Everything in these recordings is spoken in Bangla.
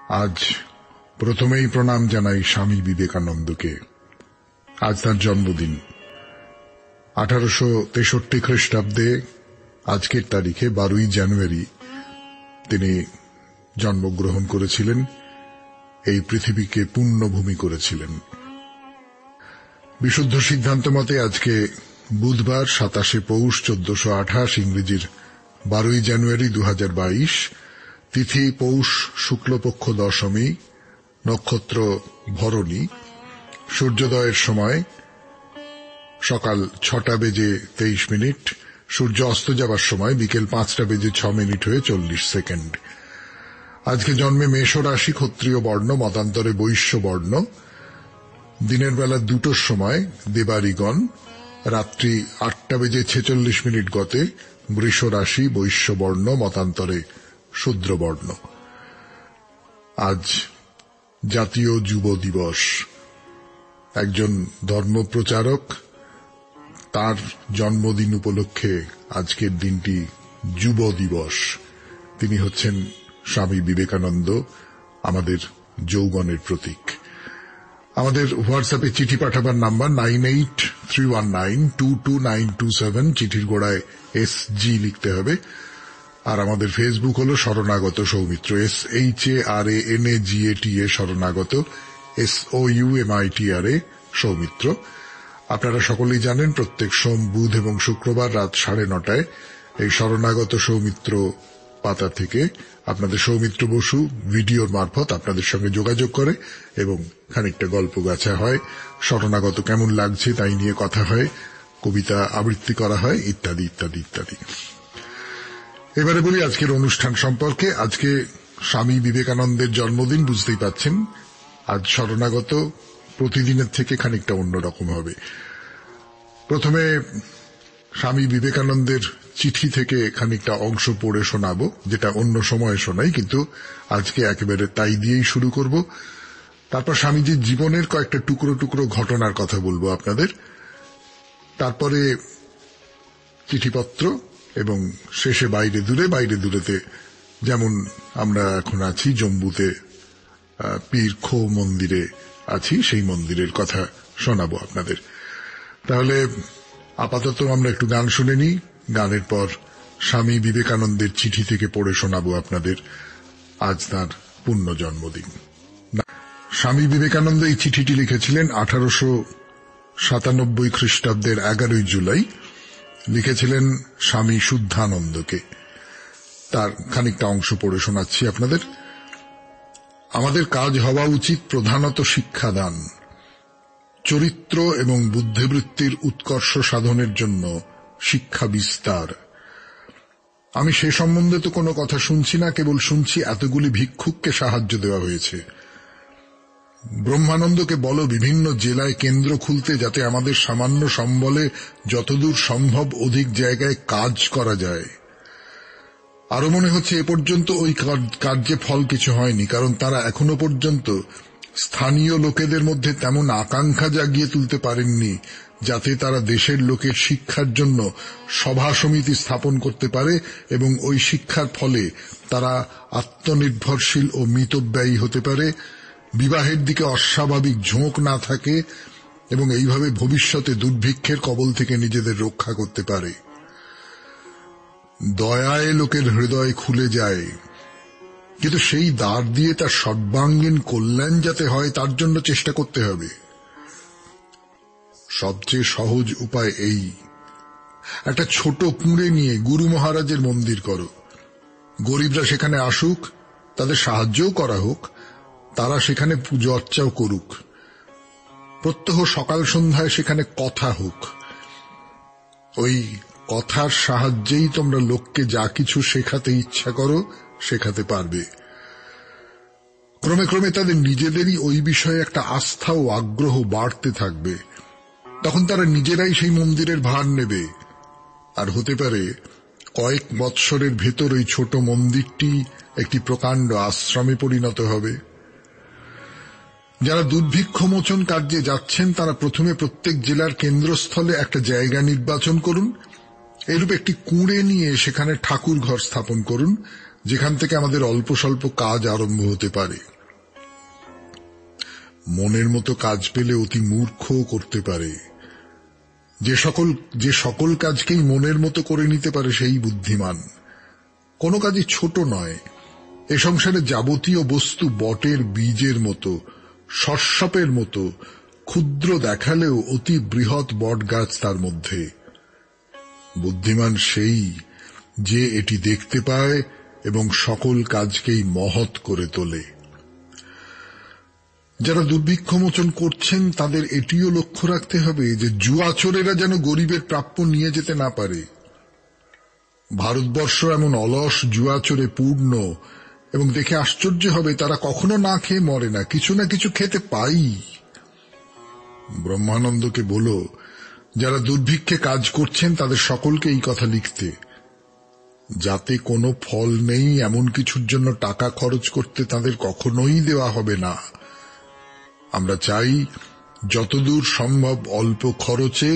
আজ প্রথমেই প্রণাম জানাই স্বামী বিবেকানন্দকে। আজ তার জন্মদিন। 1863 খ্রিস্টাব্দে আজকের তারিখে 12ই জানুয়ারি তিনি জন্মগ্রহণ করেছিলেন, এই পৃথিবীকে পুণ্যভূমি করেছিলেন। বিশুদ্ধ সিদ্ধান্ত মতে আজকে বুধবার 27শে পৌষ 1428, ইংরেজির 12ই জানুয়ারি 2022, তিথি পৌষ শুক্লপক্ষ দশমী, নক্ষত্র ভরণী, সূর্যোদয়ের সময় সকাল 6:23, সূর্য অস্ত যাবার সময় বিকেল 5:06 হয়ে 40 সেকেন্ড। আজকে জন্মে মেষ রাশি, ক্ষত্রিয় বর্ণ, মতান্তরে বৈশ্য বর্ণ। দিনের বেলা 2টোর সময় দেবারিগণ, রাত্রি 8:46 গতে বৃষ রাশি, বৈশ্য বর্ণ, মতান্তরে শূদ্র বর্ণ। আজ জাতীয় যুব দিবস। একজন ধর্মপ্রচারক, তার জন্মদিন উপলক্ষে আজকের দিনটি যুব দিবস। তিনি হচ্ছেন স্বামী বিবেকানন্দ, আমাদের যৌবনের প্রতীক। আমাদের হোয়াটসঅ্যাপে চিঠি পাঠাবার নাম্বার 9831922927, চিঠির গোড়ায় SG লিখতে হবে। আর আমাদের ফেসবুক হল শরণাগত সৌমিত্র, SHARANAGATA শরণাগত, SOUMITRA সৌমিত্র। আপনারা সকলেই জানেন প্রত্যেক সোম, বুধ এবং শুক্রবার রাত 9:30 এই শরণাগত সৌমিত্র পাতা থেকে আপনাদের সৌমিত্র বসু ভিডিওর মারফত আপনাদের সঙ্গে যোগাযোগ করে এবং খানিকটা গল্প গাছা হয়, শরণাগত কেমন লাগছে তাই নিয়ে কথা হয়, কবিতা আবৃত্তি করা হয়, ইত্যাদি ইত্যাদি ইত্যাদি। এবারে বলি আজকের অনুষ্ঠান সম্পর্কে। আজকে স্বামী বিবেকানন্দের জন্মদিন, বুঝতেই পাচ্ছেন। আজ শরণাগত প্রতিদিনের থেকে খানিকটা অন্যরকম হবে। প্রথমে স্বামী বিবেকানন্দের চিঠি থেকে খানিকটা অংশ পড়ে শোনাবো, যেটা অন্য সময়ে শোনাই, কিন্তু আজকে একেবারে তাই দিয়েই শুরু করব। তারপর স্বামীজির জীবনের কয়েকটা টুকরো টুকরো ঘটনার কথা বলবো আপনাদের। তারপরে চিঠিপত্র এবং শেষে বাইরে দূরেতে, যেমন আমরা এখন আছি জম্মুতে পীর খো মন্দিরে আছি, সেই মন্দিরের কথা শোনাবো আপনাদের। তাহলে আপাতত আমরা একটু গান শুনে নিই। গানের পর স্বামী বিবেকানন্দের চিঠি থেকে পড়ে শোনাবো আপনাদের। আজ তাঁর পূণ্য জন্মদিন। স্বামী বিবেকানন্দ এই চিঠিটি লিখেছিলেন 1897 খ্রিস্টাব্দের 11ই জুলাই। লিখেছিলেন স্বামী শুদ্ধানন্দকে। তার খানিকটা অংশ পড়ে শোনাচ্ছি আপনাদের। আমাদের কাজ হওয়া উচিত প্রধানত শিক্ষাদান, চরিত্র এবং বুদ্ধিবৃত্তির উৎকর্ষ সাধনের জন্য শিক্ষা বিস্তার। আমি সে সম্বন্ধে তো কোনো কথা শুনছি না, কেবল শুনছি এতগুলি ভিক্ষুককে সাহায্য দেওয়া হয়েছে। ব্রহ্মানন্দকে বলো বিভিন্ন জেলায় কেন্দ্র খুলতে, যাতে আমাদের সামান্য সম্বলে যতদূর সম্ভব অধিক জায়গায় কাজ করা যায়। আরো মনে হচ্ছে এ পর্যন্ত ওই কার্যে ফল কিছু হয়নি, কারণ তারা এখনো পর্যন্ত স্থানীয় লোকেদের মধ্যে তেমন আকাঙ্ক্ষা জাগিয়ে তুলতে পারেননি যাতে তারা দেশের লোকের শিক্ষার জন্য সভা সমিতি স্থাপন করতে পারে এবং ওই শিক্ষার ফলে তারা আত্মনির্ভরশীল ও মিতব্যয়ী হতে পারে, বিবাহের দিকে অস্বাভাবিক ঝোঁক না থাকে এবং এইভাবে ভবিষ্যতে দুর্ভিক্ষের কবল থেকে নিজেদের রক্ষা করতে পারে। দয়ায় লোকের হৃদয় খুলে যায়, কিন্তু সেই দ্বার দিয়ে তার সর্বাঙ্গীন কল্যাণ যাতে হয় তার জন্য চেষ্টা করতে হবে। সবচেয়ে সহজ উপায় এই, একটা ছোট কুঁড়ে নিয়ে গুরু মহারাজের মন্দির করো। গরিবরা সেখানে আসুক, তাদের সাহায্যও করা হোক, তারা সেখানে পুজো অর্চাও করুক। প্রত্যহ সকাল সন্ধ্যায় সেখানে কথা হোক। ওই কথার সাহায্যেই তোমরা লোককে যা কিছু শেখাতে ইচ্ছা করো শেখাতে পারবে। ক্রমে ক্রমে তাদের নিজেদেরই ওই বিষয়ে একটা আস্থা ও আগ্রহ বাড়তে থাকবে। তখন তারা নিজেরাই সেই মন্দিরের ভার নেবে, আর হতে পারে কয়েক বৎসরের ভেতর ওই ছোট মন্দিরটি একটি প্রকাণ্ড আশ্রমে পরিণত হবে। যারা দুর্ভিক্ষ মোচন কার্যে যাচ্ছেন তারা প্রথমে প্রত্যেক জেলার কেন্দ্রস্থলে একটা জায়গা নির্বাচন করুন। এরূপ একটি কুঁড়ে নিয়ে সেখানে ঠাকুর ঘর স্থাপন করুন, যেখান থেকে আমাদের অল্প স্বল্প কাজ আরম্ভ হতে পারে। মনের মতো কাজ পেলে অতি মূর্খ করতে পারে। যে সকল কাজকেই মনের মতো করে নিতে পারে সেই বুদ্ধিমান। কোনো কাজই ছোট নয়। এ সংসারে যাবতীয় বস্তু বটের বীজের মতো, সর্ষপের মতো, ক্ষুদ্র দেখালেও অতি বৃহৎ বট গাছ তার মধ্যে। বুদ্ধিমান সেই যে এটি দেখতে পায় এবং সকল কাজকেই মহৎ করে তোলে। যারা দুর্ভিক্ষ মোচন করছেন তাদের এটিও লক্ষ্য রাখতে হবে যে জুয়াচোরেরা যেন গরিবের প্রাপ্য নিয়ে যেতে না পারে। ভারতবর্ষ এমন অলস জুয়াচোরে পূর্ণ, এবং দেখে আশ্চর্য হবে তারা কখনো না খেয়ে মরে না, কিছু না কিছু খেতে পাই। ব্রহ্মানন্দকে বলো, যারা দুর্ভিক্ষে কাজ করছেন তাদের সকলকে এই কথা লিখতে। যাতে কোনো ফল নেই এমন কিছুর জন্য টাকা খরচ করতে তাদের কখনোই দেওয়া হবে না। আমরা চাই যতদূর সম্ভব অল্প খরচে,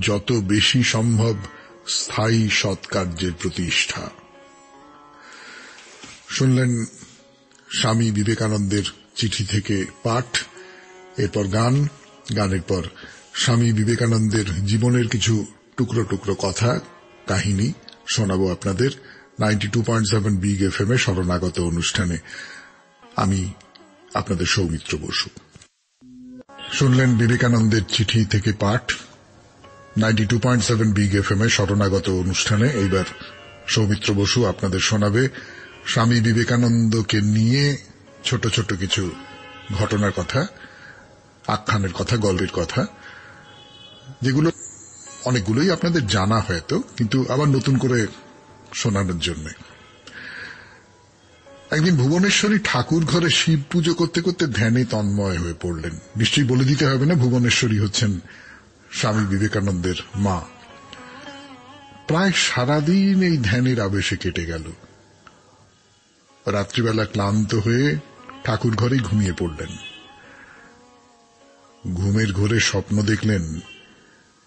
যত বেশি সম্ভব স্থায়ী সৎকার্যের প্রতিষ্ঠা। শুনলেন স্বামী বিবেকানন্দের চিঠি থেকে পাঠ, এরপর গান, গানের পর স্বামী বিবেকানন্দের জীবনের কিছু টুকরো টুকরো কথা, কাহিনী শোনাবো আপনাদের 92.7 বিগ এফএম এ শরণাগত অনুষ্ঠানে। আমি আপনাদের সৌমিত্র বসু। শুনলেন বিবেকানন্দের চিঠি থেকে পাঠ 92.7 বিগ এফএম এ শরণাগত অনুষ্ঠানে। এইবার সৌমিত্র বসু আপনাদের শোনাবে স্বামী বিবেকানন্দকে নিয়ে ছোট ছোট কিছু ঘটনার কথা, আখ্যানের কথা, গল্পের কথা, যেগুলো অনেকগুলোই আপনাদের জানা হয়তো, কিন্তু আবার নতুন করে শোনানোর জন্য। একদিন ভুবনেশ্বরী ঠাকুর ঘরে শিব পুজো করতে করতে ধ্যানে তন্ময় হয়ে পড়লেন। নিশ্চয়ই বলে দিতে হবে না ভুবনেশ্বরী হচ্ছেন স্বামী বিবেকানন্দের মা। প্রায় সারাদিন এই ধ্যানের আবেশে কেটে গেল। রাত্রিবেলা ক্লান্ত হয়ে ঠাকুর ঘরেই ঘুমিয়ে পড়লেন। ঘুমের ঘোরে স্বপ্ন দেখলেন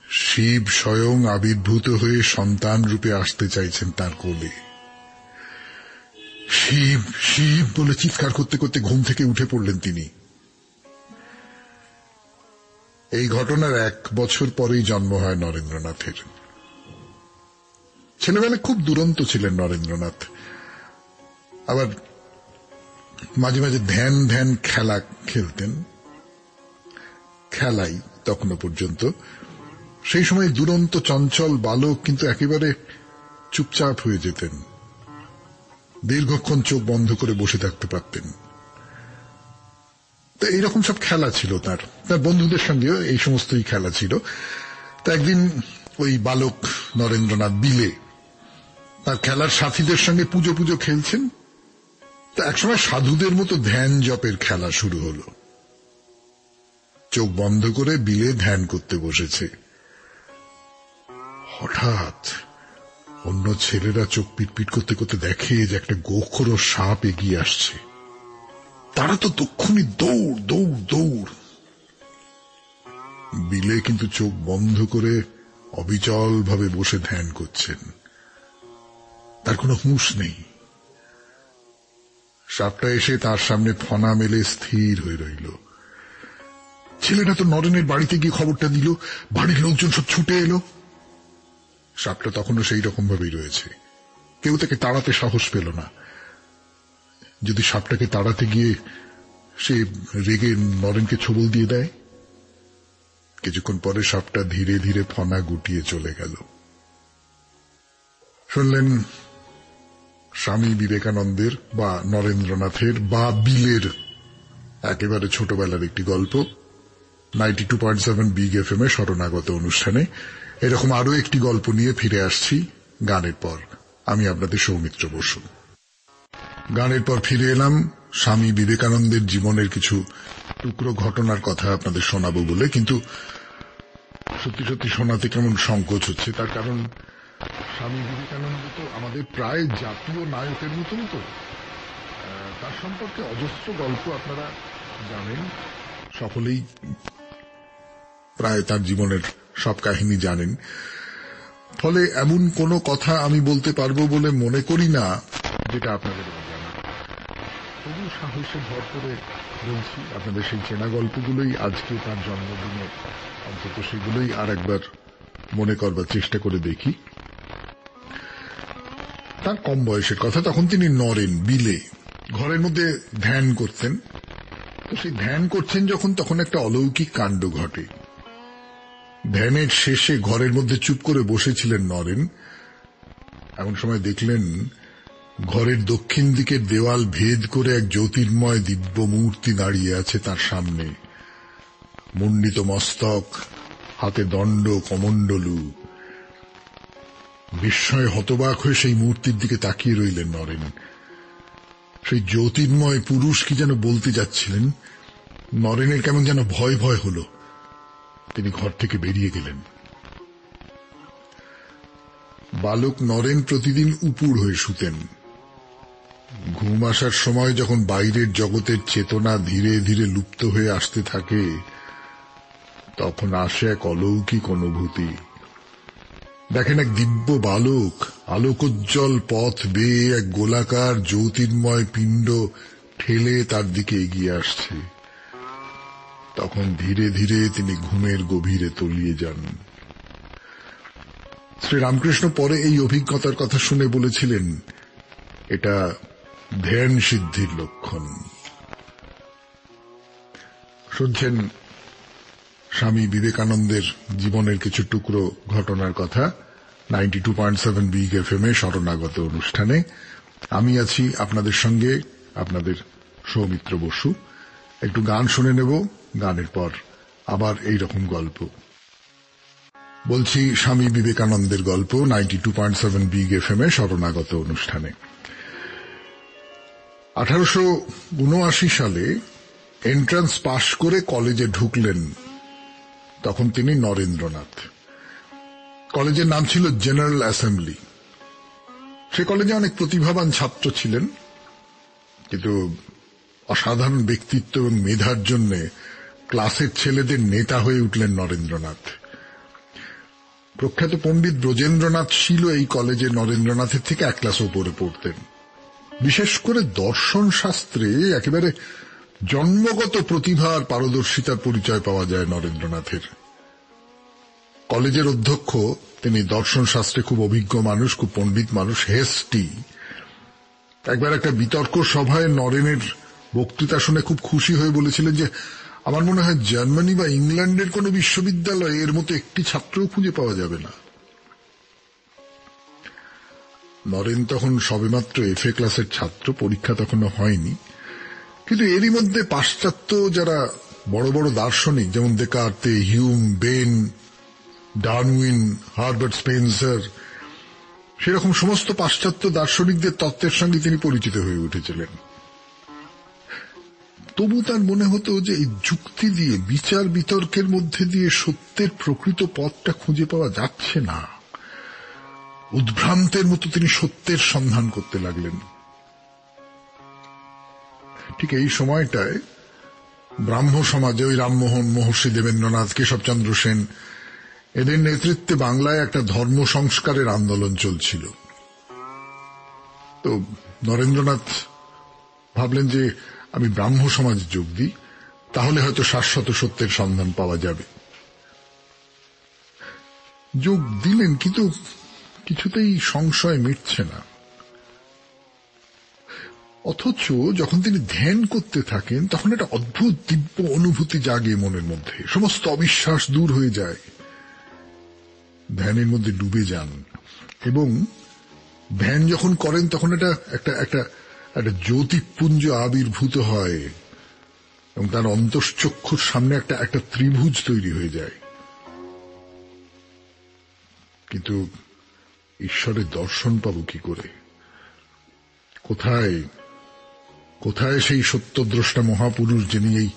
শিব স্বয়ং আবির্ভূত হয়ে সন্তান রূপে আসতে চাইছেন তার কোলে। শিব শিব বলে চিৎকার করতে করতে ঘুম থেকে উঠে পড়লেন তিনি। এই ঘটনার 1 বছর পরেই জন্ম হয় নরেন্দ্রনাথের। ছেলেবেলায় খুব দুরন্ত ছিলেন নরেন্দ্রনাথ। আবার মাঝে মাঝে ধ্যান ধ্যান খেলা খেলতেন, খেলাই তখনও পর্যন্ত। সেই সময় দুরন্ত চঞ্চল বালক, কিন্তু একেবারে চুপচাপ হয়ে যেতেন। দীর্ঘক্ষণ চোখ বন্ধ করে বসে থাকতে পারতেন। তো এইরকম সব খেলা ছিল তার বন্ধুদের সঙ্গেও এই সমস্তই খেলা ছিল। তা একদিন ওই বালক নরেন্দ্রনাথ বিলে তার খেলার সাথীদের সঙ্গে পুজো পুজো খেলছেন। তা একসময় সাধুদের মতো ধ্যান জপের খেলা শুরু হলো। চোখ বন্ধ করে বিলে ধ্যান করতে বসেছে। হঠাৎ অন্য ছেলেরা চোখ পিটপিট করতে করতে দেখে যে একটা গোখরো সাপ এগিয়ে আসছে। তারা তো তক্ষুনি দৌড় দৌড় দৌড়। বিলে কিন্তু চোখ বন্ধ করে অবিচল ভাবে বসে ধ্যান করছেন, তার কোনো হুঁশ নেই। সাপটা এসে তার সামনে ফনা মেলে স্থির হয়ে রইল। ছেলেটা তো নরেনের বাড়িতে গিয়ে খবরটা দিল, বাড়ির লোকজন সব ছুটে এলো। সাপটা তখনও সেই রকম ভাবেই রয়েছে, কেউ তাকে তাড়াতে সাহস পেল না। যদি সাপটাকে তাড়াতে গিয়ে সে রেগে নরেনকে ছোবল দিয়ে দেয়। কিছুক্ষণ পরে সাপটা ধীরে ধীরে ফনা গুটিয়ে চলে গেল। শুনলেন স্বামী বিবেকানন্দের বা নরেন্দ্রনাথের বা বিলের একেবারে ছোটবেলার একটি গল্প 92.7 বিগ এফএম এ শরণাগত অনুষ্ঠানে। এরকম আরো একটি গল্প নিয়ে ফিরে আসছি গানের পর। আমি আপনাদের সৌমিত্র বসু। গানের পর ফিরে এলাম স্বামী বিবেকানন্দের জীবনের কিছু টুকরো ঘটনার কথা আপনাদের শোনাবো বলে, কিন্তু সত্যি সত্যি শোনাতে কেমন সংকোচ হচ্ছে। তার কারণ স্বামী বিবেকানন্দ তো আমাদের প্রায় জাতীয় নায়কের মতন। তো তার সম্পর্কে অজস্র গল্প আপনারা জানেন, সকলেই প্রায় তার জীবনের সব কাহিনী জানেন। ফলে এমন কোনো কথা আমি বলতে পারবো বলে মনে করি না যেটা আপনাদের জানা। তো তবু সাহসে ভর করে বলছি, আপনাদের সেই চেনা গল্পগুলোই আজকে তার জন্মদিনে অন্তত সেগুলোই আর একবার মনে করবার চেষ্টা করে দেখি। তার কম বয়সের কথা, তখন তিনি নরেন বিলে ঘরের মধ্যে ধ্যান করতেন। তো সেই ধ্যান করছেন যখন, তখন একটা অলৌকিক কাণ্ড ঘটে। ধ্যানের শেষে ঘরের মধ্যে চুপ করে বসেছিলেন নরেন। এমন সময় দেখলেন ঘরের দক্ষিণ দিকের দেওয়াল ভেদ করে এক জ্যোতির্ময় দিব্য মূর্তি দাঁড়িয়ে আছে তার সামনে। মুন্ডিত মস্তক, হাতে দণ্ড কমণ্ডলু। বিস্ময়ে হতবাক হয়ে সেই মূর্তির দিকে তাকিয়ে রইলেন নরেন। সেই জ্যোতির্ময় পুরুষ কি যেন বলতে যাচ্ছিলেন। নরেনের কেমন যেন ভয় ভয় হল। তিনি ঘর থেকে বেরিয়ে গেলেন। বালক নরেন প্রতিদিন উপুড় হয়ে শুতেন। ঘুম আসার সময় যখন বাইরের জগতের চেতনা ধীরে ধীরে লুপ্ত হয়ে আসতে থাকে, তখন আসে এক অলৌকিক অনুভূতি। দেখেন এক দিব্য বালক আলোকোজ্জ্বল পথ বেয়ে এক গোলাকার জ্যোতির্ময় পিণ্ড ঠেলে তার দিকে এগিয়ে আসছে। তখন ধীরে ধীরে তিনি ঘুমের গভীরে তলিয়ে যান। শ্রীরামকৃষ্ণ পরে এই অভিজ্ঞতার কথা শুনে বলেছিলেন, এটা ধ্যান সিদ্ধির লক্ষণ। শুনছেন স্বামী বিবেকানন্দের জীবনের কিছু টুকরো ঘটনার কথা 92.7 বিগ এফএম এ শরণাগত অনুষ্ঠানে। আমি আছি আপনাদের সঙ্গে, আপনাদের সৌমিত্র বসু। একটু গান শুনে নেব, গানের পর আবার এই রকম গল্প বলছি। স্বামী বিবেকানন্দের গল্প 92.7 বিগ এফএম এ শরণাগত অনুষ্ঠানে। 1879 সালে এন্ট্রান্স পাশ করে কলেজে ঢুকলেন তখন তিনি নরেন্দ্রনাথ। কলেজের নাম ছিল জেনারেল অ্যাসেম্বলি। সে কলেজে অনেক প্রতিভাবান ছাত্র ছিলেন, কিন্তু অসাধারণ ব্যক্তিত্ব এবং মেধার জন্য ক্লাসের ছেলেদের নেতা হয়ে উঠলেন নরেন্দ্রনাথ। প্রখ্যাত পণ্ডিত ব্রজেন্দ্রনাথ শীল এই কলেজে নরেন্দ্রনাথের থেকে এক ক্লাস উপরে পড়তেন। বিশেষ করে দর্শন শাস্ত্রে একেবারে জন্মগত প্রতিভা আর পারদর্শিতার পরিচয় পাওয়া যায় নরেন্দ্রনাথের। কলেজের অধ্যক্ষ, তিনি দর্শন শাস্ত্রে খুব অভিজ্ঞ মানুষ, খুব পণ্ডিত মানুষ, হেস্টি। একবার একটা বিতর্ক সভায় নরেনের বক্তৃতা শুনে খুব খুশি হয়ে বলেছিলেন যে, আমার মনে হয় জার্মানি বা ইংল্যান্ডের কোন বিশ্ববিদ্যালয়ে এর মতো একটি ছাত্রও খুঁজে পাওয়া যাবে না। নরেন তখন সবেমাত্র এফএ ক্লাসের ছাত্র, পরীক্ষা তখনো হয়নি। কিন্তু এরই মধ্যে পাশ্চাত্য যারা বড় বড় দার্শনিক, যেমন Descartes, Hume, Bain, Darwin, Herbert Spencer, সেরকম সমস্ত পাশ্চাত্য দার্শনিকদের তত্ত্বের সঙ্গে তিনি পরিচিত হয়ে উঠেছিলেন। তবু তার মনে হতো যে এই যুক্তি দিয়ে, বিচার বিতর্কের মধ্যে দিয়ে সত্যের প্রকৃত পথটা খুঁজে পাওয়া যাচ্ছে না। উদ্ভ্রান্তের মতো তিনি সত্যের সন্ধান করতে লাগলেন। ঠিক এই সময়টায় ব্রাহ্ম সমাজে ওই রামমোহন, মহর্ষি দেবেন্দ্রনাথ, কেশবচন্দ্র সেন, এদের নেতৃত্বে বাংলায় একটা ধর্ম সংস্কারের আন্দোলন চলছিল। তো নরেন্দ্রনাথ ভাবলেন যে আমি ব্রাহ্ম সমাজে যোগ দিই, তাহলে হয়তো শাশ্বত সত্যের সন্ধান পাওয়া যাবে। যোগ দিলেন, কিন্তু কিছুতেই সংশয় মিটছে না। অথচ যখন তিনি ধ্যান করতে থাকেন, তখন একটা অদ্ভুত দিব্য অনুভূতি জাগে মনের মধ্যে। সমস্ত অবিশ্বাস দূর হয়ে যায়। ধ্যানের মধ্যে ডুবে যান এবং ধ্যান যখন করেন তখন একটা জ্যোতিপুঞ্জ আবির্ভূত হয় এবং তার অন্তশ্চক্ষুর সামনে একটা ত্রিভুজ তৈরি হয়ে যায়। কিন্তু ঈশ্বরের দর্শন পাবো কি করে? কোথায় সেই সত্যদ্রষ্টা মহাপুরুষ, যিনি এই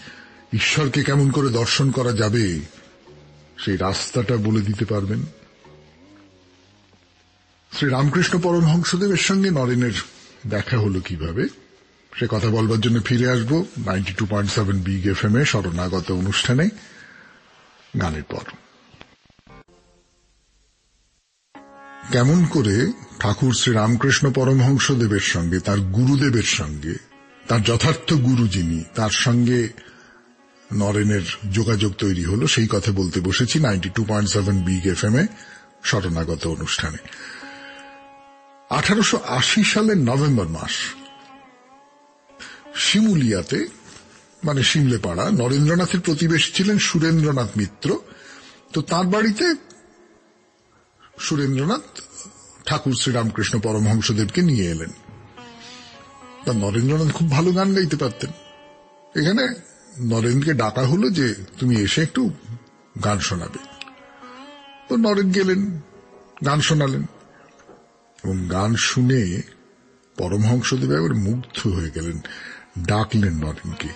ঈশ্বরকে কেমন করে দর্শন করা যাবে সেই রাস্তাটা বলে দিতে পারবেন? শ্রী রামকৃষ্ণ পরমহংসদেবের সঙ্গে নরেনের দেখা হলো কিভাবে, সে কথা বলবার জন্য ফিরে আসবো 92.7 বিগ এফএম এ শরণাগত অনুষ্ঠানে, গানের পর। কেমন করে ঠাকুর শ্রী রামকৃষ্ণ পরমহংসদেবের সঙ্গে, তার গুরুদেবের সঙ্গে তার যথার্থ গুরু যিনি, তার সঙ্গে নরেনের যোগাযোগ তৈরি হলো, সেই কথা বলতে বসেছি 92.7 বিগ এফএম এ শরণাগত অনুষ্ঠানে। 1880 সালের নভেম্বর মাস শিমুলিয়াতে, মানে শিমলেপাড়া, নরেন্দ্রনাথের প্রতিবেশী ছিলেন সুরেন্দ্রনাথ মিত্র। তো তার বাড়িতে সুরেন্দ্রনাথ ঠাকুর শ্রীরামকৃষ্ণ পরমহংসদেবকে নিয়ে এলেন। তা নরেন্দ্রনাথ খুব ভালো গান গাইতে পারতেন। এখানে নরেনকে ডাকা হলো যে তুমি এসে একটু গান শোনাবে। তো নরেন গেলেন, গান শোনালেন, এবং গান শুনে পরমহংসদেব এবার মুগ্ধ হয়ে গেলেন। ডাকলেন নরেনকে,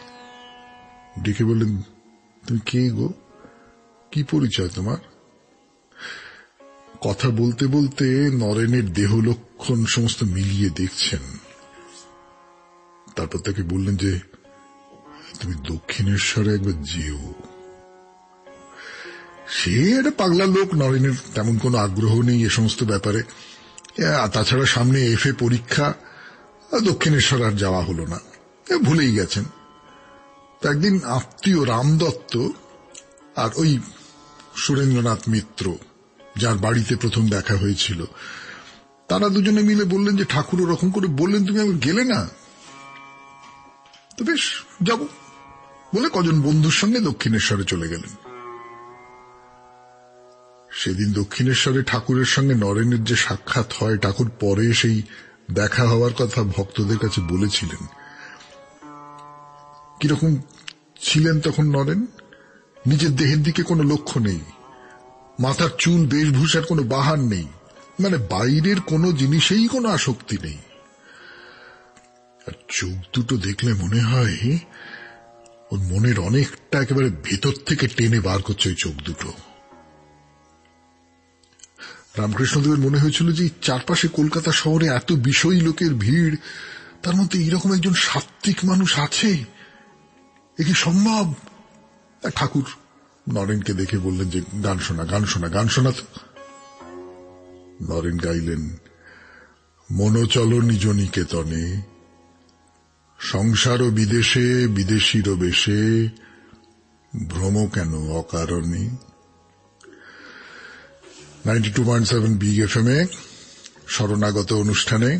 ডেকে বললেন, তুমি কে গো, কি পরিচয় তোমার? কথা বলতে বলতে নরেনের দেহ লক্ষণ সমস্ত মিলিয়ে দেখছেন। তারপর তাকে বললেন যে তুমি দক্ষিণেশ্বরে একবার যেও। সে একটা পাগলা লোক, নরেনের তেমন কোনো আগ্রহ নেই এ সমস্ত ব্যাপারে। তাছাড়া সামনে এফএ পরীক্ষা, দক্ষিণেশ্বর আর যাওয়া হলো না, ভুলেই গেছেন। তো একদিন আত্মীয় রামদত্ত আর ওই সুরেন্দ্রনাথ মিত্র, যার বাড়িতে প্রথম দেখা হয়েছিল, তারা দুজনে মিলে বললেন যে ঠাকুর ওরকম করে বললেন, তুমি একবার গেলে না? তো বেশ, যাব বলে কজন বন্ধুর সঙ্গে দক্ষিণেশ্বরে চলে গেলেন। সেদিন দক্ষিণেশ্বরে ঠাকুরের সঙ্গে নরেনের যে সাক্ষাৎ হয়, ঠাকুর পরে সেই দেখা হওয়ার কথা ভক্তদের কাছে বলেছিলেন। কিরকম ছিলেন তখন নরেন? নিজের দেহের দিকে কোনো লক্ষ্য নেই, মাথার চুল বেশভূষার কোনো বাহার নেই, মানে বাইরের কোনো জিনিসেই কোনো আসক্তি নেই। আর চোখ দুটো দেখলে মনে হয় ওর মনের অনেকটা একেবারে ভেতর থেকে টেনে বার করছে ওই চোখ দুটো। রামকৃষ্ণদেবের মনে হয়েছিল যে চারপাশে কলকাতা শহরে এত বিষয়ী লোকের ভিড়, তার মধ্যে এইরকম একজন সাত্ত্বিক মানুষ আছে, এ কি সম্ভব? ঠাকুর নরেনকে দেখে বললেন যে গান শোনা, গান শোনা, গান শোনা। তো নরেন গাইলেন, মনোচল নিজ নিকেতনে, সংসার বিদেশে, বিদেশির বেশে, ভ্রম কেন অকারণে। 92.7 বিগ এফএম এ শরণাগত অনুষ্ঠানে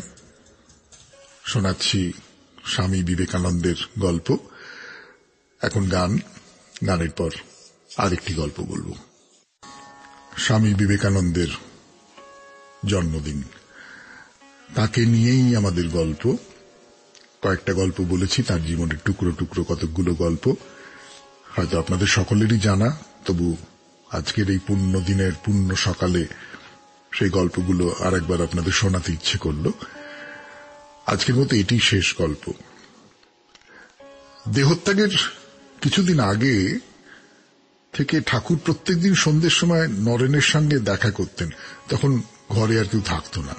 শোনাচ্ছি স্বামী বিবেকানন্দের গল্প। এখন গান, গানের পর আরেকটি গল্প বলবো। স্বামী বিবেকানন্দের জন্মদিন, তাকে নিয়েই আমাদের গল্প। কয়েকটা গল্প বলেছি, তার জীবনের টুকরো টুকরো কতকগুলো গল্প হয়তো আপনাদের সকলেরই জানা, তবু আজকের এই পুণ্য দিনের পুণ্য সকালে সেই গল্পগুলো আরেকবার আপনাদের শোনাতে ইচ্ছে করল। আজকের মতো এটি শেষ গল্প। দেহত্যাগের কিছুদিন আগে থেকে ঠাকুর প্রত্যেকদিন সন্ধ্যের সময় নরেনের সঙ্গে দেখা করতেন। তখন ঘরে আর কেউ থাকতো না,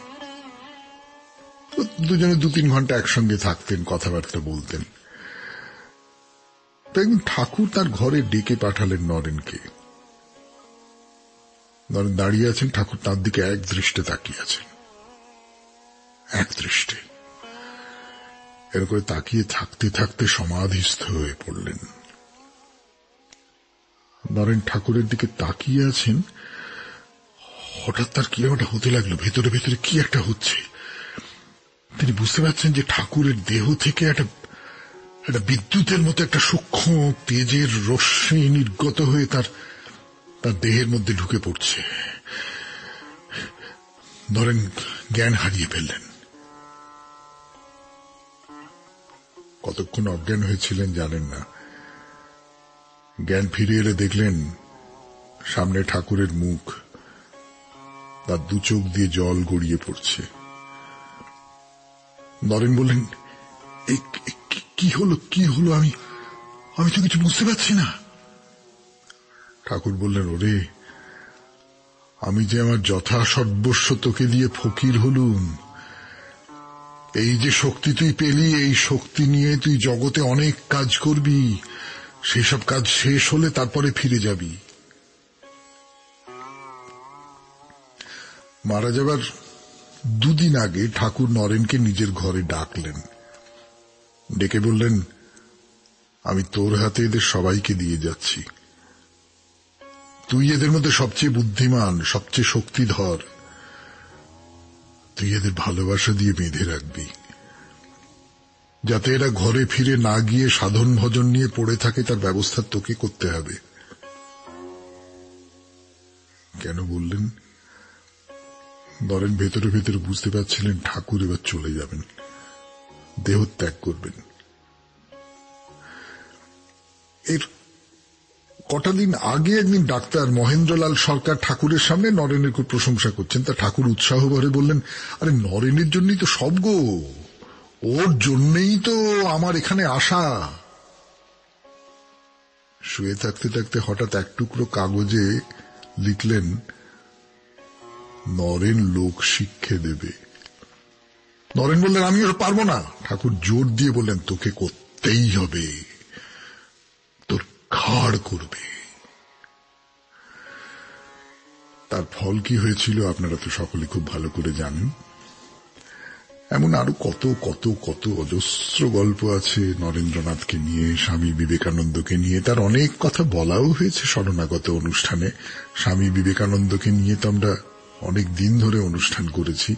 দুজনে 2-3 ঘন্টা একসঙ্গে থাকতেন, কথাবার্তা বলতেন। তো একদিন ঠাকুর তার ঘরে ডেকে পাঠালেন নরেনকে। নরেন দাঁড়িয়ে আছেন, ঠাকুর তার দিকে এক দৃষ্টে তাকিয়ে আছেন, এক দৃষ্টে। এর করে তাকিয়ে থাকতে থাকতে সমাধিস্থ হয়ে পড়লেন। নরেন ঠাকুরের দিকে তাকিয়ে আছেন, হঠাৎ তার কিরকম একটা হতে লাগলো, ভেতরে ভেতরে কি একটা হচ্ছে। তিনি বুঝতে পারছেন যে ঠাকুরের দেহ থেকে একটা বিদ্যুতের মতো একটা সূক্ষ্ম তেজের রশ্মি নির্গত হয়ে তার দেহের মধ্যে ঢুকে পড়ছে। নরেন জ্ঞান হারিয়ে ফেললেন। কতক্ষণ অজ্ঞান হয়েছিলেন জানেন না। জ্ঞান ফিরে এলে দেখলেন সামনে ঠাকুরের মুখ, তার 2 চোখ দিয়ে জল গড়িয়ে পড়ছে। নরেন বললেন, কি হলো, কি হলো? আমি তো কিছু বুঝতে পারছি না। ঠাকুর বললেন, ওরে, আমি যে আমার যথা সর্বস্ব তোকে দিয়ে ফকির হলুম, এই যে শক্তি তুই পেলি, এই শক্তি নিয়ে তুই জগতে অনেক কাজ করবি, সেই সব কাজ শেষ হলে তারপরে ফিরে যাবি। মারা যাবার 2 দিন আগে ঠাকুর নরেনকে নিজের ঘরে ডাকলেন। ডেকে বললেন, আমি তোর হাতে এদের সবাইকে দিয়ে যাচ্ছি। তুই এদের মধ্যে সবচেয়ে বুদ্ধিমান, সবচেয়ে শক্তিধর। তুই এদের ভালোবাসা দিয়ে বেঁধে রাখবি, যাতে এরা ঘরে ফিরে না গিয়ে সাধন ভজন নিয়ে পড়ে থাকে, তার ব্যবস্থা তোকে করতে হবে। কেন বললেন? নরেন ভেতরে ভেতরে বুঝতে পারছিলেন ঠাকুর এবার চলে যাবেন, দেহ ত্যাগ করবেন। এর কটা দিন আগে একদিন ডাক্তার মহেন্দ্রলাল সরকার ঠাকুরের সামনে নরেনের খুব প্রশংসা করছেন। তা ঠাকুর উৎসাহ ভরে বললেন, আরে নরেনের জন্যই তো সব গো, ওর জন্যই তো আমার এখানে আসা। শুয়ে থাকতে থাকতে হঠাৎ এক টুকরো কাগজে লিখলেন, নরেন লোক শিক্ষে দেবে। নরেন বললেন, আমি ওর পারবো না। ঠাকুর জোর দিয়ে বললেন, তোকে করতেই হবে, তোর ঘাড় করবে। তার ফল কি হয়েছিল আপনারা তো সকলে খুব ভালো করে জানেন। এমন আরো কত কত কত অজস্র গল্প আছে নরেন্দ্রনাথকে নিয়ে, স্বামী বিবেকানন্দকে নিয়ে। তার অনেক কথা বলাও হয়েছে শরণাগত অনুষ্ঠানে। স্বামী বিবেকানন্দকে নিয়ে তো আমরা অনেক দিন ধরে অনুষ্ঠান করেছি,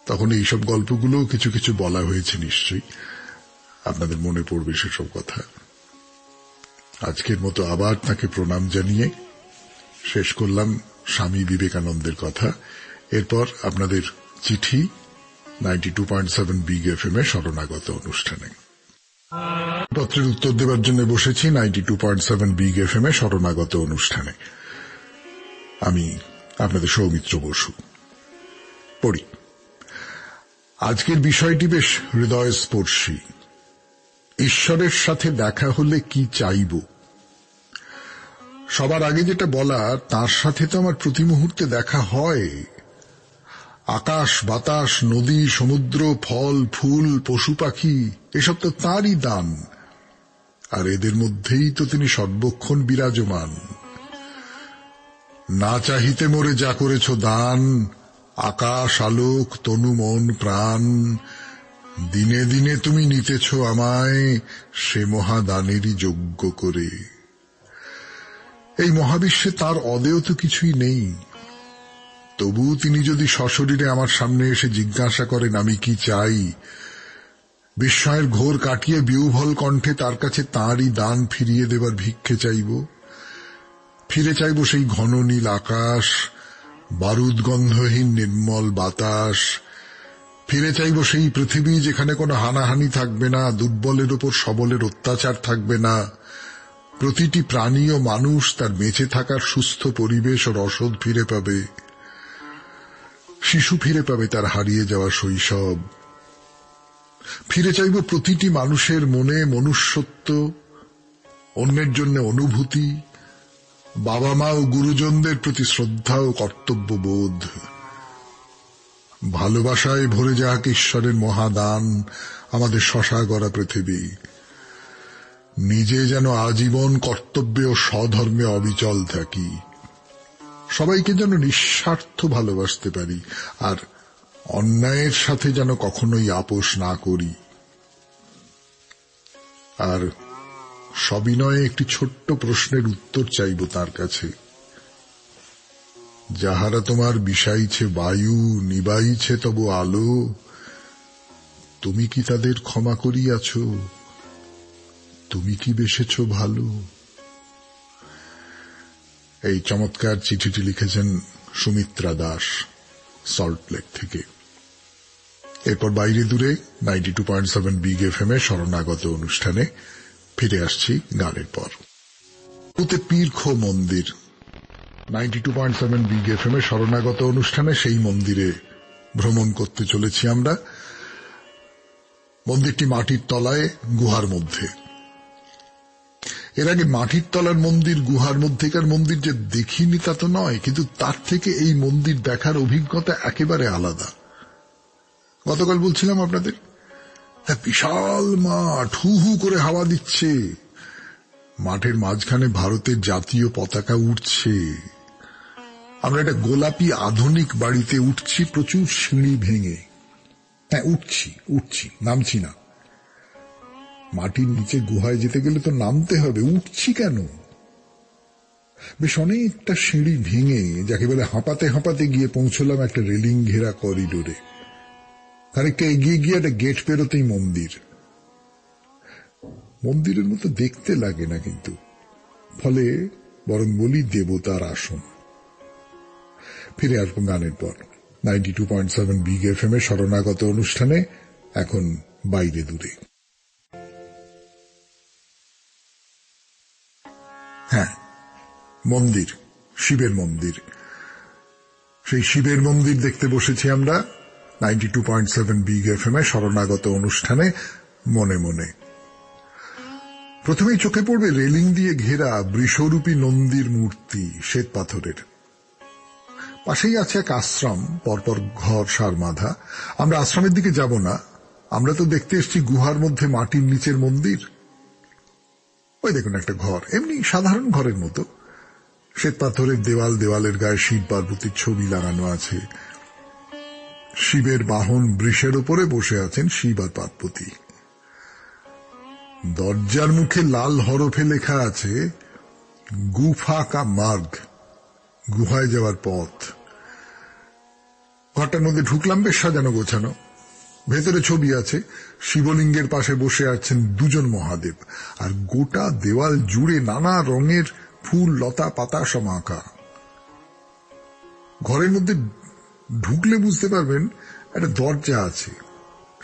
তখন এইসব গল্পগুলোও কিছু কিছু বলা হয়েছে, নিশ্চয়ই আপনাদের মনে পড়বে সেসব কথা। আজকের মতো আবার তাকে প্রণাম জানিয়ে শেষ করলাম স্বামী বিবেকানন্দের কথা। এরপর আপনাদের চিঠি 92.7 বিগ এফএম এ শরণাগত অনুষ্ঠানে। পত্রের উত্তর দেওয়ার জন্য বসেছি 92.7 বিগ এফএম এ শরণাগত অনুষ্ঠানে। আমি আপনাদের সৌমিত্র বসু। পড়ি। আজকের বিষয়টি বেশ হৃদয়স্পর্শী। ঈশ্বরের সাথে দেখা হলে কি চাইব? সবার আগে যেটা বলা, তার সাথে তো আমার প্রতি মুহূর্তে দেখা হয়। আকাশ, বাতাস, নদী, সমুদ্র, ফল, ফুল, পশু পাখি, এসব তো তাঁরই দান, আর এদের মধ্যেই তো তিনি সর্বক্ষণ বিরাজমান। না চাহিতে মোরে যা করেছ দান, আকাশ, আলোক, তনু, মন, প্রাণ, দিনে দিনে তুমি নিতেছ আমায় সে মহাদানেরই যোগ্য করে। এই মহাবিশ্বে তার অদেয় তো কিছুই নেই, তবু তিনি যদি সশরীরে আমার সামনে এসে জিজ্ঞাসা করেন আমি কি চাই, বিস্ময়ের ঘোর কাটিয়ে বিহ্বল কণ্ঠে তার কাছে তাঁরই দান ফিরিয়ে দেবার ভিক্ষে চাইব। ফিরে চাইব সেই ঘন নীল আকাশ, বারুদ গন্ধহীন নির্মল বাতাস। ফিরে চাইব সেই পৃথিবী যেখানে কোনো হানাহানি থাকবে না, দুর্বলের ওপর সবলের অত্যাচার থাকবে না। প্রতিটি প্রাণী ও মানুষ তার বেঁচে থাকার সুস্থ পরিবেশ ও রসদ ফিরে পাবে। শিশু ফিরে পাবে তার হারিয়ে যাওয়া শৈশব। ফিরে চাইব প্রতিটি মানুষের মনে মনুষ্যত্ব, অন্যের জন্য অনুভূতি, বাবা মা ও গুরুজনদের প্রতি শ্রদ্ধা ও কর্তব্যবোধ। ভালোবাসায় ভরে যাক ঈশ্বরের মহাদান আমাদের শশা গড়া পৃথিবী। নিজে যেন আজীবন কর্তব্যে ও স্বধর্মে অবিচল থাকি। সবাইকে যেন নিঃস্বার্থ ভালোবাসতে পারি, আর অন্যায়ের সাথে যেন কখনোই আপোষ না করি। আর সবিনয়ে একটি ছোট্ট প্রশ্নের উত্তর চাইব তার কাছে। যাহারা তোমার বিষাইছে বায়ু, নিবাইছে তবু আলো, তুমি কি তাদের ক্ষমা করিয়াছ? তুমি কি বেসেছ ভালো? এই চমৎকার চিঠিটি লিখেছেন সুমিত্রা দাস, সল্টলেক থেকে। এরপর বাইরে দূরে 92.7 বিগ এফএম এ শরণাগত অনুষ্ঠানে ফিরে আসছি গানের পর। পীরখো মন্দির 92.7 বিগ এফএম এ শরণাগত অনুষ্ঠানে সেই মন্দিরে ভ্রমণ করতে চলেছি আমরা। মন্দিরটি মাটির তলায়, গুহার মধ্যে। এর আগে মাটির তলার মন্দির, গুহার মধ্যেকার মন্দির যে দেখিনি তা তো নয়, কিন্তু তার থেকে এই মন্দির দেখার অভিজ্ঞতা একেবারে আলাদা। গতকাল বলছিলাম আপনাদের, বিশাল মাঠ, হু হু করে হাওয়া দিচ্ছে, মাঠের মাঝখানে ভারতের জাতীয় পতাকা উঠছে। আমরা একটা গোলাপি আধুনিক বাড়িতে উঠছি প্রচুর সিঁড়ি ভেঙে। হ্যাঁ, উঠছি, নামছি না। মাটির নিচে গুহায় যেতে গেলে তো নামতে হবে, উঠছি কেন? বেশ অনেকটা সিঁড়ি ভেঙে যাকে বলে হাঁপাতে হাঁপাতে গিয়ে পৌঁছলাম একটা রেলিং ঘেরা করিডোরে। খানিকটা এগিয়ে গিয়ে একটা গেট পেরোতেই মন্দির। মন্দিরের মতো দেখতে লাগে না কিন্তু, ফলে বরং বলি দেবতার আসন। ফিরে আসবো গানের পর। 92.7 বিগ এফএম এ শরণাগত অনুষ্ঠানে এখন বাইরে দূরে। হ্যাঁ, মন্দির, শিবের মন্দির। সেই শিবের মন্দির দেখতে বসেছি আমরা 92.7 বিগ এফএম এ শরণাগত অনুষ্ঠানে মনে মনে। প্রথমেই চোখে পড়বে রেলিং দিয়ে ঘেরা বৃষরূপী নন্দীর মূর্তি, শ্বেত পাথরের। পাশেই আছে এক আশ্রম, পরপর ঘর সারমাধা। আমরা আশ্রমের দিকে যাব না, আমরা তো দেখতে এসেছি গুহার মধ্যে মাটির নিচের মন্দির। ওই দেখুন একটা ঘর, এমনি সাধারণ ঘরের মতো। শ্বেত পাথরের দেওয়াল, দেওয়ালের গায়ে শিব পার্বতীর ছবি লাগানো আছে। শিবের বাহন বৃষের উপরে বসে আছেন শিব আর পার্বতী। দরজার মুখে লাল হরফে লেখা আছে গুফা কা মার্গ, গুহায় যাওয়ার পথ। ঘরটার মধ্যে ঢুকলাম, বেশ সাজানো গোছানো। ভেতরে ছবি আছে, শিবলিঙ্গের পাশে বসে আছেন দুজন মহাদেব, আর গোটা দেওয়াল জুড়ে নানা রঙের ফুল, লতা পাতা সব আঁকা। ঘরের মধ্যে ঢুকলে বুঝতে পারবেন একটা দরজা আছে,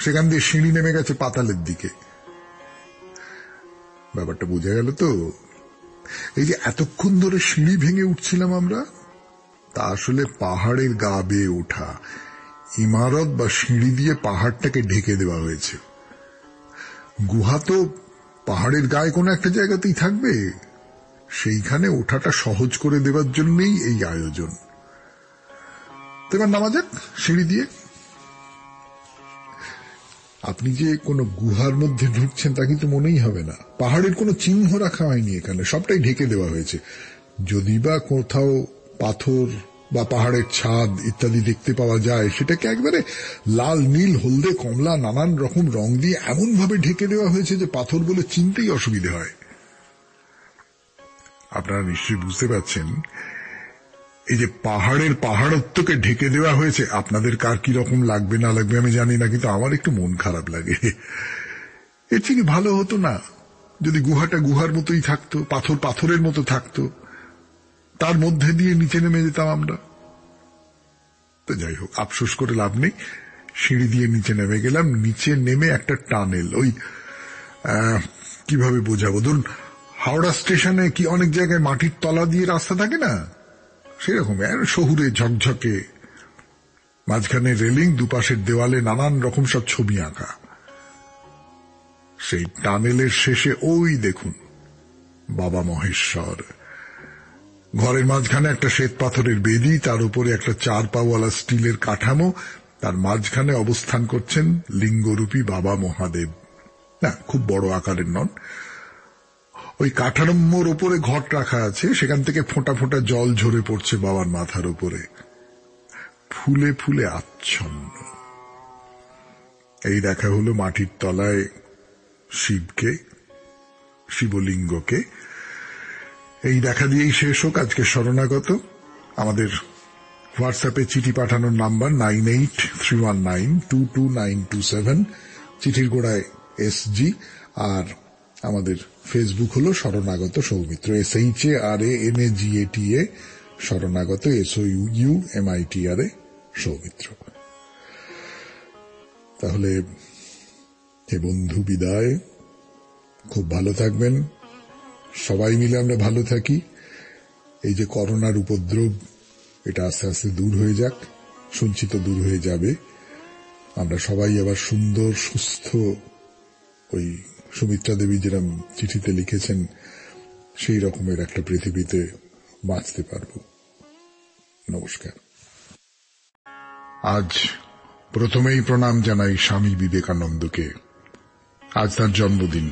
সেখান দিয়ে সিঁড়ি নেমে গেছে পাতালের দিকে। ব্যাপারটা বোঝা গেল তো? এই যে এতক্ষণ ধরে সিঁড়ি ভেঙে উঠছিলাম আমরা, তা আসলে পাহাড়ের গা বেয়ে ওঠা। ইমারত বা সিঁড়ি দিয়ে পাহাড়টাকে ঢেকে দেওয়া হয়েছে। গুহা তো পাহাড়ের গায়ে কোনো একটা জায়গাতেই থাকবে, সেইখানে ওঠাটা সহজ করে দেওয়ার জন্যই এই আয়োজন। এবার নামা যাক সিঁড়ি দিয়ে। আপনি যে কোনো গুহার মধ্যে ঢুকছেন তা কিন্তু মনেই হবে না। পাহাড়ের কোনো চিহ্ন রাখা হয়নি এখানে, সবটাই ঢেকে দেওয়া হয়েছে। যদি বা কোথাও পাথর বা পাহাড়ের ছাদ ইত্যাদি দেখতে পাওয়া যায়, সেটাকে একবারে লাল, নীল, হলদে, কমলা নানান রকম রং দিয়ে এমন ভাবে ঢেকে দেওয়া হয়েছে যে পাথর বলে চিনতেই অসুবিধে হয়। আপনারা নিশ্চয়ই বুঝতে পারছেন এই যে পাহাড়ের পাহাড়ত্বকে ঢেকে দেওয়া হয়েছে, আপনাদের কার কি রকম লাগবে না লাগবে আমি জানি না, কিন্তু আমার একটু মন খারাপ লাগে। এর থেকে ভালো হতো না যদি গুহাটা গুহার মতোই থাকতো, পাথর পাথরের মতো থাকতো, তার মধ্যে দিয়ে নিচে নেমে যেতাম আমরা। তো যাই হোক, আফসোস করে লাভ নেই। সিঁড়ি দিয়ে নিচে নেমে গেলাম। নিচে নেমে একটা টানেল, ওই কিভাবে বোঝাবো, ধরুন হাওড়া স্টেশনে কি অনেক জায়গায় মাটির তলা দিয়ে রাস্তা থাকে না, সেরকম শহুরে ঝকঝকে, মাঝখানে রেলিং, দুপাশের দেওয়ালে নানান রকম সব ছবি আঁকা। সেই টানেলের শেষে ওই দেখুন বাবা মহেশ্বর। ঘরের মাঝখানে একটা শ্বেত পাথরের বেদি, তার উপরে একটা 4 পাওয়ালা স্টিলের কাঠামো, তার মাঝখানে অবস্থান করছেন লিঙ্গরূপী বাবা মহাদেব। না, খুব বড় আকারের নন। ওই কাঠামোর উপরে ঘট রাখা আছে, সেখান থেকে ফোঁটা ফোঁটা জল ঝরে পড়ছে বাবার মাথার উপরে, ফুলে ফুলে আচ্ছন্ন। এই দেখা হলো মাটির তলায় শিবকে, শিবলিঙ্গকে। এই দেখা দিয়েই শেষ হোক আজকে শরণাগত। আমাদের হোয়াটসঅ্যাপে চিঠি পাঠানোর নাম্বার 9831922927, চিঠির গোড়ায় SG। আর আমাদের ফেসবুক হলো শরণাগত সৌমিত্র, SHARANAGATA শরণাগত, SOUUMITRA সৌমিত্র। তাহলে হে বন্ধু, বিদায়। খুব ভালো থাকবেন, সবাই মিলে আমরা ভালো থাকি। এই যে করোনার উপদ্রব, এটা আস্তে আস্তে দূর হয়ে যাক, সঞ্চিত দূর হয়ে যাবে। আমরা সবাই আবার সুন্দর সুস্থ, ওই সুমিত্রা দেবী যেরকম চিঠিতে লিখেছেন সেই রকমের একটা পৃথিবীতে বাঁচতে পারব। নমস্কার। আজ প্রথমেই প্রণাম জানাই স্বামী বিবেকানন্দকে। আজ তার জন্মদিন।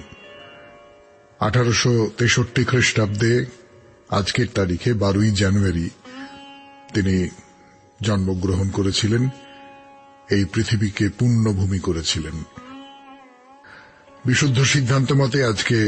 1863 খ্রিস্টাব্দে আজকের তারিখে 12ই জানুয়ারি তিনি জন্মগ্রহণ করেছিলেন, এই পৃথিবীকে পুণ্যভূমি করেছিলেন। বিশুদ্ধ সিদ্ধান্ত মতে আজকে